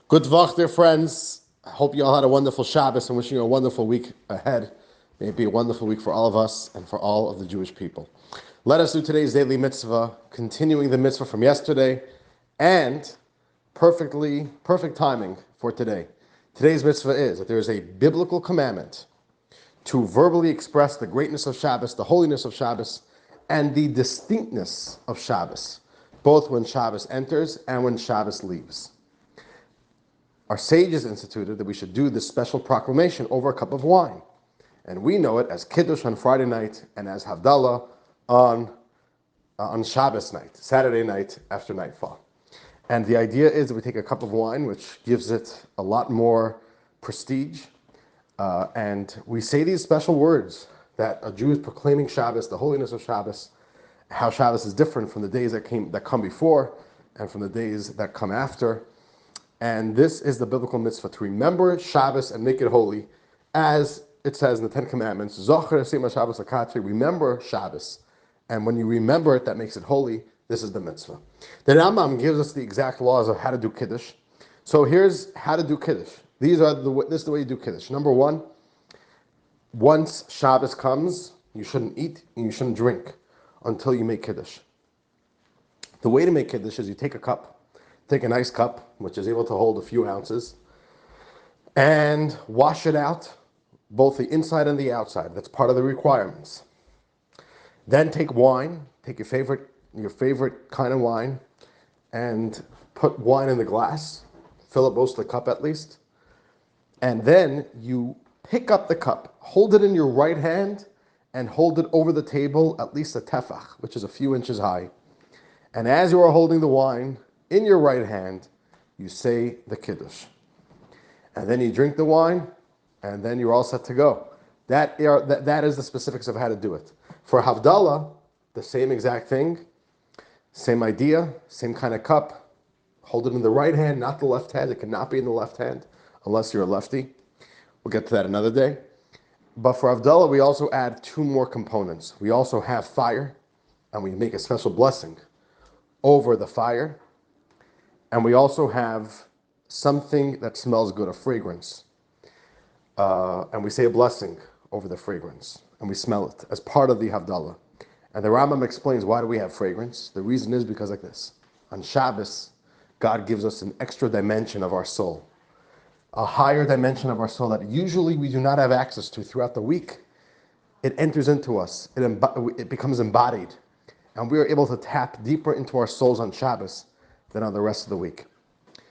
Good Vach, dear friends. I hope you all had a wonderful Shabbos and wishing you a wonderful week ahead. May it be a wonderful week for all of us and for all of the Jewish people. Let us do today's Daily Mitzvah, continuing the mitzvah from yesterday, and perfect timing for today. Today's mitzvah is that there is a biblical commandment to verbally express the greatness of Shabbos, the holiness of Shabbos, and the distinctness of Shabbos, both when Shabbos enters and when Shabbos leaves. Our sages instituted that we should do this special proclamation over a cup of wine. And we know it as Kiddush on Friday night and as Havdalah on Shabbos night, Saturday night after nightfall. And the idea is that we take a cup of wine, which gives it a lot more prestige. And we say these special words that a Jew is proclaiming Shabbos, the holiness of Shabbos, how Shabbos is different from the days that come before and from the days that come after. And this is the biblical mitzvah, to remember Shabbos and make it holy, as it says in the Ten Commandments, Zocher Sema Shabbos Akatri, remember Shabbos. And when you remember it, that makes it holy. This is the mitzvah. The Rambam gives us the exact laws of how to do Kiddush. So here's how to do Kiddush. This is the way you do Kiddush. Number one, once Shabbos comes, you shouldn't eat and you shouldn't drink until you make Kiddush. The way to make Kiddush is you take a nice cup, which is able to hold a few ounces, and wash it out, both the inside and the outside. That's part of the requirements. Then take wine, take your favorite kind of wine, and put wine in the glass, fill up most of the cup at least, and then you pick up the cup, hold it in your right hand, and hold it over the table at least a tefach, which is a few inches high. And as you are holding the wine in your right hand, you say the Kiddush. And then you drink the wine, and then you're all set to go. That is the specifics of how to do it. For Havdalah, the same exact thing, same idea, same kind of cup. Hold it in the right hand, not the left hand. It cannot be in the left hand unless you're a lefty. We'll get to that another day. But for Havdalah, we also add two more components. We also have fire, and we make a special blessing over the fire. And we also have something that smells good, a fragrance. And we say a blessing over the fragrance. And we smell it as part of the Havdalah. And the Rambam explains, why do we have fragrance? The reason is because like this. On Shabbos, God gives us an extra dimension of our soul. A higher dimension of our soul that usually we do not have access to throughout the week. It enters into us. It becomes embodied. And we are able to tap deeper into our souls on Shabbos than on the rest of the week.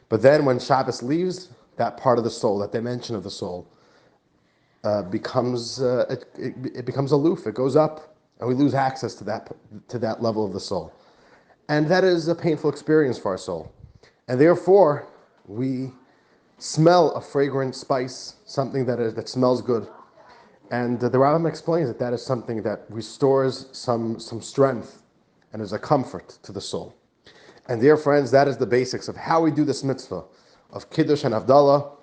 But then when Shabbos leaves, that part of the soul, that dimension of the soul, becomes aloof. It goes up, and we lose access to that level of the soul. And that is a painful experience for our soul. And therefore, we smell a fragrant spice, something that smells good. And the Rambam explains that is something that restores some strength and is a comfort to the soul. And dear friends, that is the basics of how we do this mitzvah of Kiddush and Havdalah.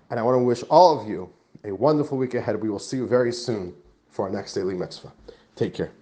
And I want to wish all of you a wonderful week ahead. We will see you very soon for our next Daily Mitzvah. Take care.